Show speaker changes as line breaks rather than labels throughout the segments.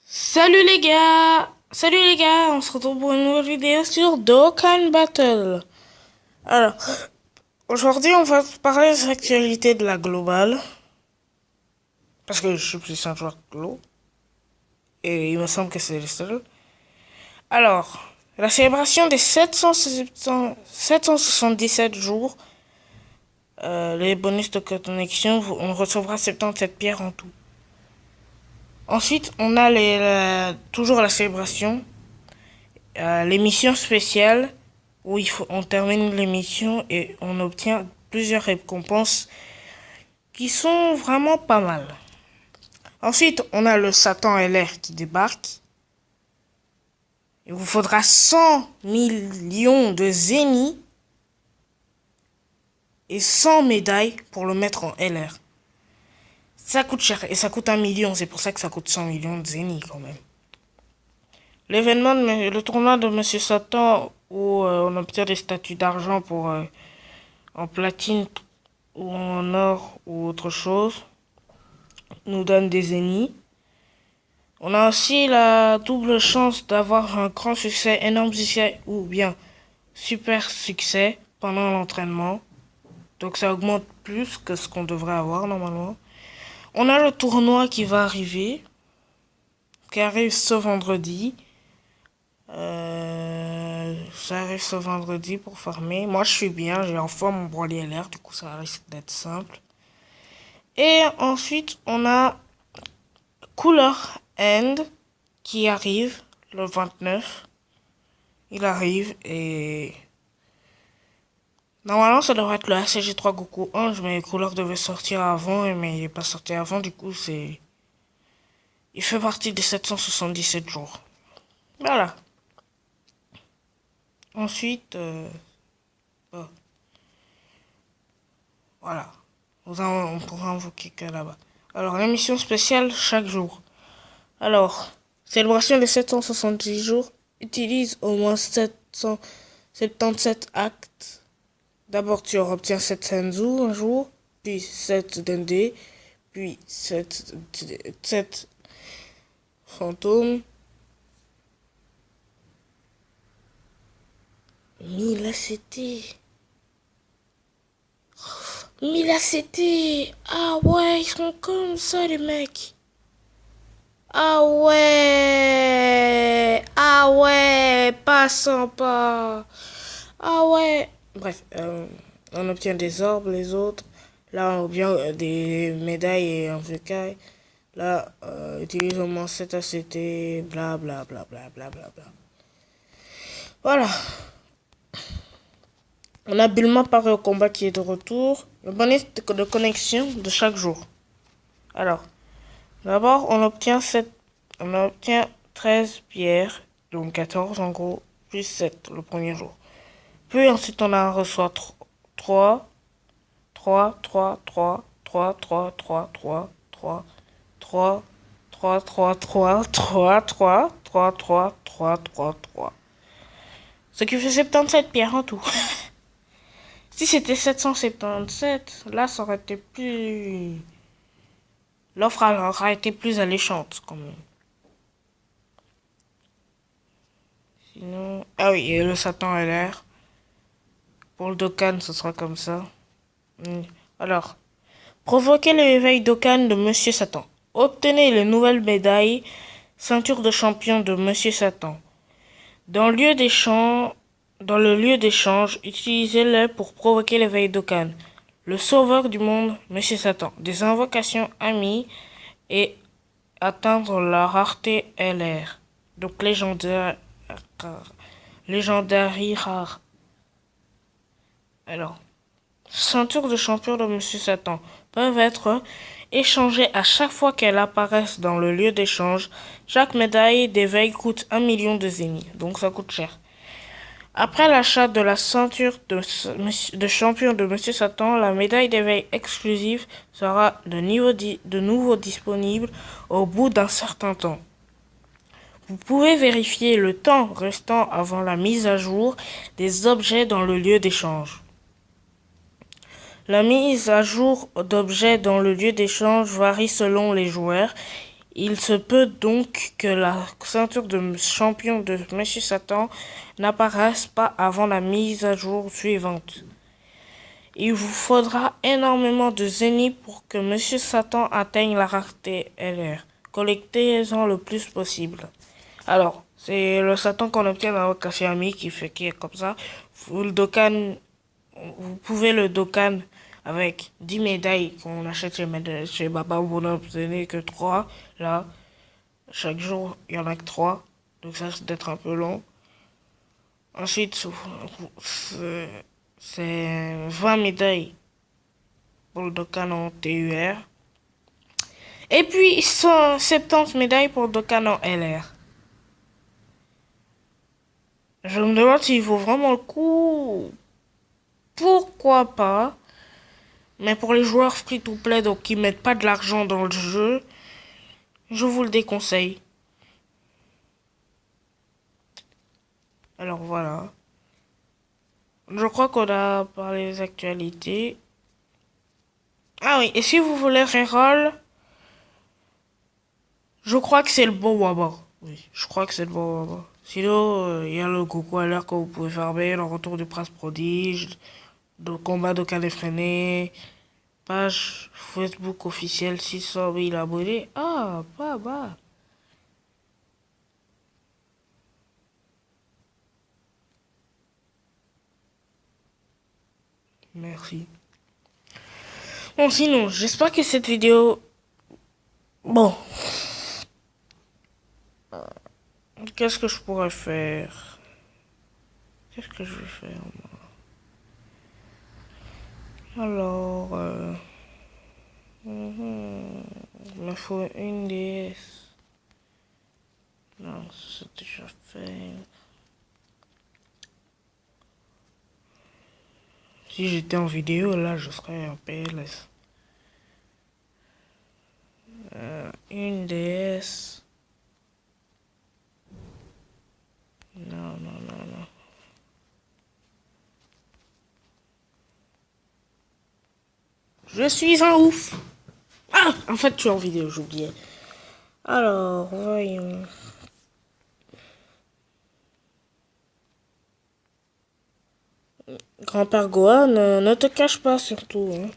Salut les gars, on se retrouve pour une nouvelle vidéo sur Dokkan Battle. Alors, aujourd'hui on va parler des actualités de la globale, parce que je suis plus un joueur glo, et il me semble que c'est le seul. Alors, la célébration des 777 jours, les bonus de connexion, on recevra 77 pierres en tout. Ensuite, on a toujours la célébration, l'émission spéciale où on termine l'émission et on obtient plusieurs récompenses qui sont vraiment pas mal. Ensuite, on a le Satan LR qui débarque. Il vous faudra 100 millions de zénis et 100 médailles pour le mettre en LR. Ça coûte cher et ça coûte 1 million, c'est pour ça que ça coûte 100 millions de zénis quand même. Le tournoi de Monsieur Satan où on obtient des statues d'argent pour en platine ou en or ou autre chose, nous donne des zéniths. On a aussi la double chance d'avoir un grand succès, énorme succès ou bien super succès pendant l'entraînement. Donc ça augmente plus que ce qu'on devrait avoir normalement. On a le tournoi qui va arriver, qui arrive ce vendredi. Ça arrive ce vendredi pour farmer. Moi je suis bien, j'ai enfin mon Broly LR, du coup ça risque d'être simple. Et ensuite on a Cooler End qui arrive le 29. Il arrive et normalement ça devrait être le ACG3 Goku 1, mais Cooler devait sortir avant, mais il n'est pas sorti avant, du coup il fait partie des 777 jours. Voilà. Ensuite, voilà. On pourra invoquer que là-bas. Alors, l'émission spéciale chaque jour. Alors, célébration des 770 jours. Utilise au moins 777 actes. D'abord, tu obtiens 7 Senzu un jour, puis 7 Dende, puis 7 fantômes. 1000 ACT. 1000 ACT. Ah ouais, ils sont comme ça les mecs. Ah ouais. Ah ouais, pas sympa. Ah ouais. Bref, on obtient des orbes, les autres. Là, on obtient des médailles et un VK. Là, utilise au moins 7 ACT, bla bla bla bla bla bla bla. Voilà. On a Bulma paré au combat qui est de retour. Le bonus de connexion de chaque jour. Alors, d'abord, on obtient 13 pierres, donc 14 en gros, plus 7 le premier jour. Puis ensuite, on en reçoit 3, 3, 3, 3, 3, 3, 3, 3, 3, 3, 3, 3, 3, 3, 3, 3, 3, 3, 3, 3. Ce qui fait 77 pierres en tout. Si c'était 777, là ça aurait été plus... L'offre aurait été plus alléchante quand même. Sinon... Ah oui, et le Satan LR. Pour le Dokkan, ce sera comme ça. Alors, provoquez l'éveil Dokkan de Monsieur Satan. Obtenez les nouvelles médailles ceinture de champion de Monsieur Satan. Dans le lieu d'échange, utilisez-le pour provoquer l'éveil Dokkan. Le sauveur du monde, Monsieur Satan. Des invocations amies et atteindre la rareté LR. Donc légendaire rare. Alors, ceinture de champion de Monsieur Satan peuvent être échangées à chaque fois qu'elles apparaissent dans le lieu d'échange. Chaque médaille d'éveil coûte 1 million de zéniths, donc ça coûte cher. Après l'achat de la ceinture de champion de Monsieur Satan, la médaille d'éveil exclusive sera de nouveau disponible au bout d'un certain temps. Vous pouvez vérifier le temps restant avant la mise à jour des objets dans le lieu d'échange. La mise à jour d'objets dans le lieu d'échange varie selon les joueurs. Il se peut donc que la ceinture de champion de Monsieur Satan n'apparaisse pas avant la mise à jour suivante. Il vous faudra énormément de zénith pour que Monsieur Satan atteigne la rareté LR. Collectez-en le plus possible. Alors, c'est le Satan qu'on obtient dans votre café ami qui est comme ça. Vous pouvez le Dokkan avec 10 médailles qu'on achète chez Baba Bonhomme. Ce n'est que 3 là. Chaque jour, il y en a que 3. Donc ça risque d'être un peu long. Ensuite, c'est 20 médailles pour le Dokkan en TUR. Et puis 170 médailles pour le Dokkan en LR. Je me demande s'il vaut vraiment le coup. Pourquoi pas? Mais pour les joueurs free-to-play, donc qui mettent pas de l'argent dans le jeu, je vous le déconseille. Alors voilà. Je crois qu'on a parlé des actualités. Ah oui, et si vous voulez reroll, je crois que c'est le bon Waba. Oui, je crois que c'est le bon Waba. Sinon, il y a le Goku à l'heure que vous pouvez farmer, le retour du prince prodige, le combat de effréné, page Facebook officielle 600 000 abonnés. Ah, pas bas. Merci. Bon, sinon, j'espère que cette vidéo... Bon. Qu'est-ce que je pourrais faire? Qu'est-ce que je vais faire, moi? Alors... il me faut une DS. Non, c'est déjà fait. Si j'étais en vidéo, là, je serais en PLS. Une DS. Non, non, non, non. Je suis un ouf. Ah, en fait, je suis en vidéo, j'oubliais. Alors, voyons. Grand-père Gohan, ne te cache pas surtout. Hein.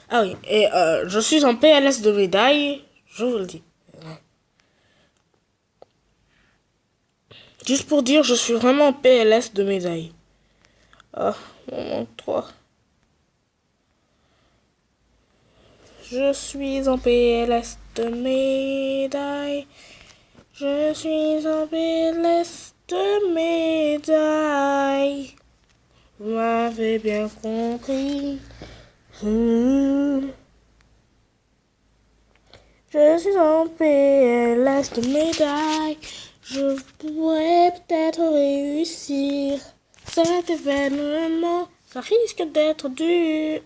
Ah oui, et je suis en PLS de médaille, je vous le dis. Juste pour dire, je suis vraiment en PLS de médaille. Ah, mon 3. Je suis en PLS de médaille. Je suis en PLS de médaille. Vous m'avez bien compris. Je suis en PLS de médaille. Je pourrais peut-être réussir cet événement. Ça risque d'être dur.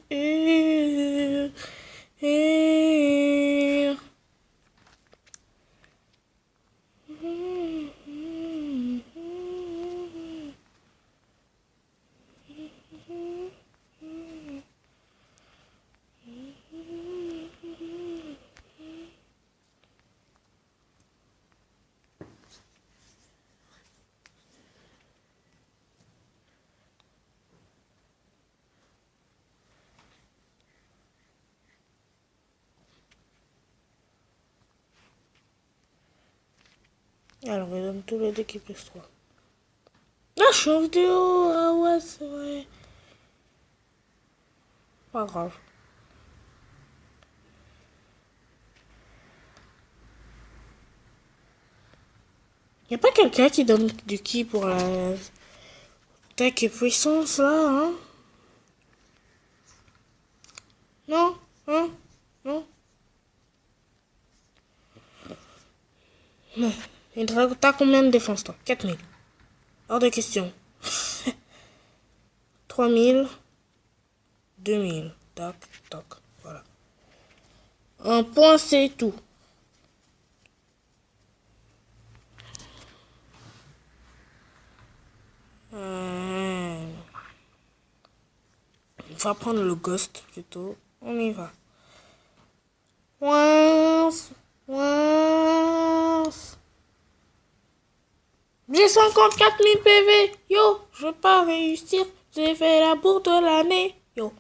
Alors, il donne tous les dés qui plus 3. Ah, je suis en vidéo. Ah ouais, c'est vrai. Pas grave. Y a pas quelqu'un qui donne du ki pour la tech et puissance là, hein? Non? Hein? Non? Non. Et t'as combien de défense toi? 4000. Hors de question. 3000. 2000. Tac, tac. Voilà. Un point, c'est tout. va prendre le ghost plutôt. On y va. Ouins, ouins. J'ai 54 000 PV. Yo, je vais pas réussir. J'ai fait la bourre de l'année. Yo.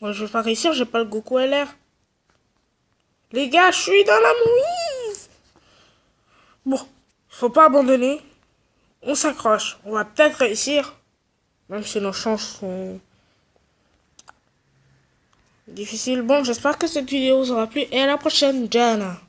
Ouais, je vais pas réussir, j'ai pas le Goku LR. Les gars, je suis dans la mouise. Bon, faut pas abandonner. On s'accroche. On va peut-être réussir. Même si nos chances sont difficiles. Bon, j'espère que cette vidéo vous aura plu. Et à la prochaine, Jana.